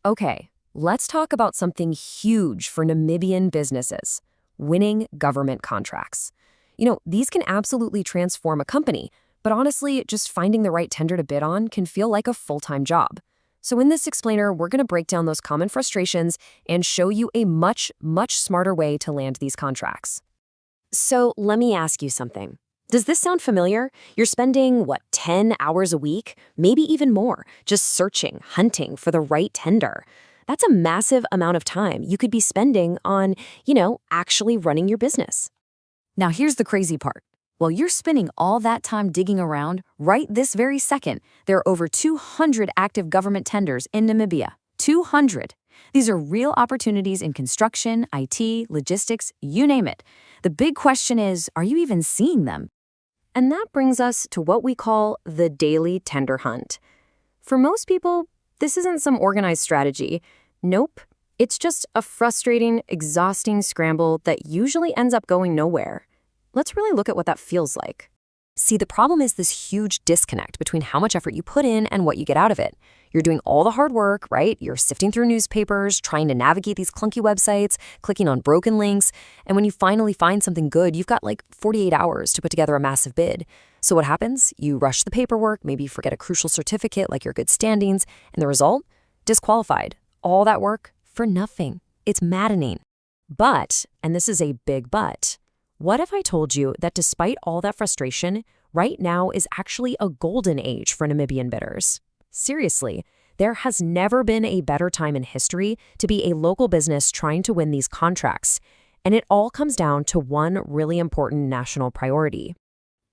Okay, let's talk about something huge for Namibian businesses: winning government contracts. These can absolutely transform a company, but honestly, just finding the right tender to bid on can feel like a full-time job. So in this explainer, we're going to break down those common frustrations and show you a much, much smarter way to land these contracts. So let me ask you something. Does this sound familiar? You're spending, 10 hours a week? Maybe even more, just searching, hunting for the right tender. That's a massive amount of time you could be spending on, actually running your business. Now here's the crazy part. While you're spending all that time digging around, right this very second, there are over 200 active government tenders in Namibia. 200. These are real opportunities in construction, IT, logistics, you name it. The big question is, are you even seeing them? And that brings us to what we call the daily tender hunt. For most people, this isn't some organized strategy. Nope. It's just a frustrating, exhausting scramble that usually ends up going nowhere. Let's really look at what that feels like. See, the problem is this huge disconnect between how much effort you put in and what you get out of it. You're doing all the hard work, right? You're sifting through newspapers, trying to navigate these clunky websites, clicking on broken links, and when you finally find something good, you've got like 48 hours to put together a massive bid. So what happens? You rush the paperwork, maybe you forget a crucial certificate like your good standings, and the result? Disqualified. All that work for nothing. It's maddening. But, and this is a big but, what if I told you that despite all that frustration, right now is actually a golden age for Namibian bidders? Seriously, there has never been a better time in history to be a local business trying to win these contracts. And it all comes down to one really important national priority.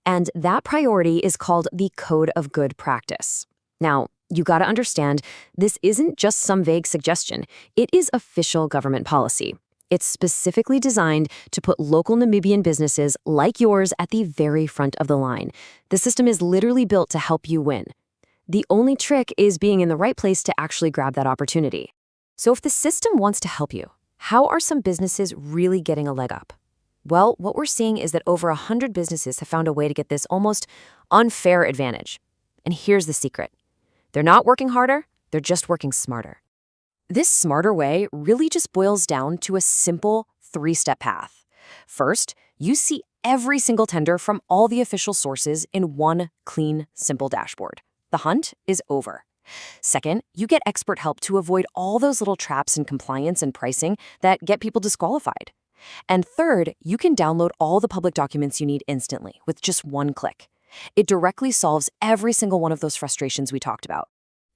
And that priority is called the Code of Good Practice. Now, you got to understand, this isn't just some vague suggestion. It is official government policy. It's specifically designed to put local Namibian businesses like yours at the very front of the line. The system is literally built to help you win. The only trick is being in the right place to actually grab that opportunity. So if the system wants to help you, how are some businesses really getting a leg up? Well, what we're seeing is that over 100 businesses have found a way to get this almost unfair advantage. And here's the secret. They're not working harder, they're just working smarter. This smarter way really just boils down to a simple 3-step path. First, you see every single tender from all the official sources in one clean, simple dashboard. The hunt is over. Second, you get expert help to avoid all those little traps in compliance and pricing that get people disqualified. And third, you can download all the public documents you need instantly with just one click. It directly solves every single one of those frustrations we talked about.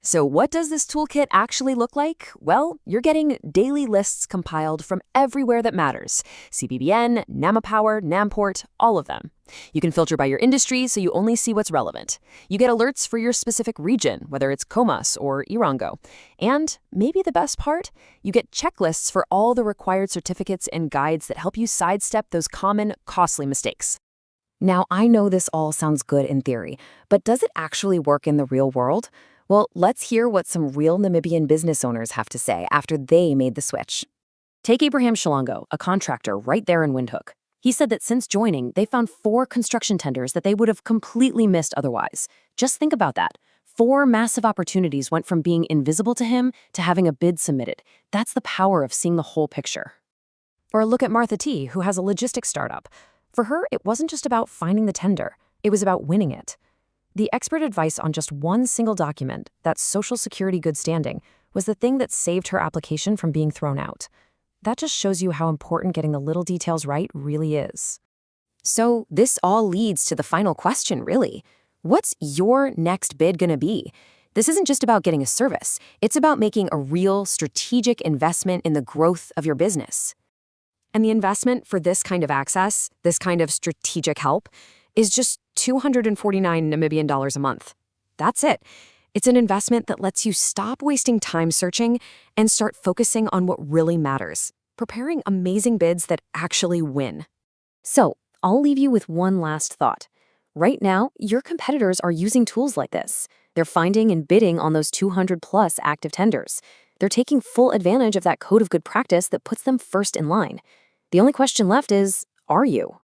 So what does this toolkit actually look like? Well, you're getting daily lists compiled from everywhere that matters. CBBN, Namapower, Namport, all of them. You can filter by your industry so you only see what's relevant. You get alerts for your specific region, whether it's Comas or Irango. And maybe the best part, you get checklists for all the required certificates and guides that help you sidestep those common, costly mistakes. Now, I know this all sounds good in theory, but does it actually work in the real world? Well, let's hear what some real Namibian business owners have to say after they made the switch. Take Abraham Shalongo, a contractor right there in Windhoek. He said that since joining, they found 4 construction tenders that they would have completely missed otherwise. Just think about that. 4 massive opportunities went from being invisible to him to having a bid submitted. That's the power of seeing the whole picture. Or look at Martha T., who has a logistics startup. For her, it wasn't just about finding the tender. It was about winning it. The expert advice on just one single document, that Social Security good standing, was the thing that saved her application from being thrown out. That just shows you how important getting the little details right really is. So this all leads to the final question, really. What's your next bid gonna be? This isn't just about getting a service. It's about making a real strategic investment in the growth of your business. And the investment for this kind of access, this kind of strategic help, is just 249 Namibian dollars a month. That's it. It's an investment that lets you stop wasting time searching and start focusing on what really matters, preparing amazing bids that actually win. So, I'll leave you with one last thought. Right now, your competitors are using tools like this. They're finding and bidding on those 200+ active tenders. They're taking full advantage of that code of good practice that puts them first in line. The only question left is, are you?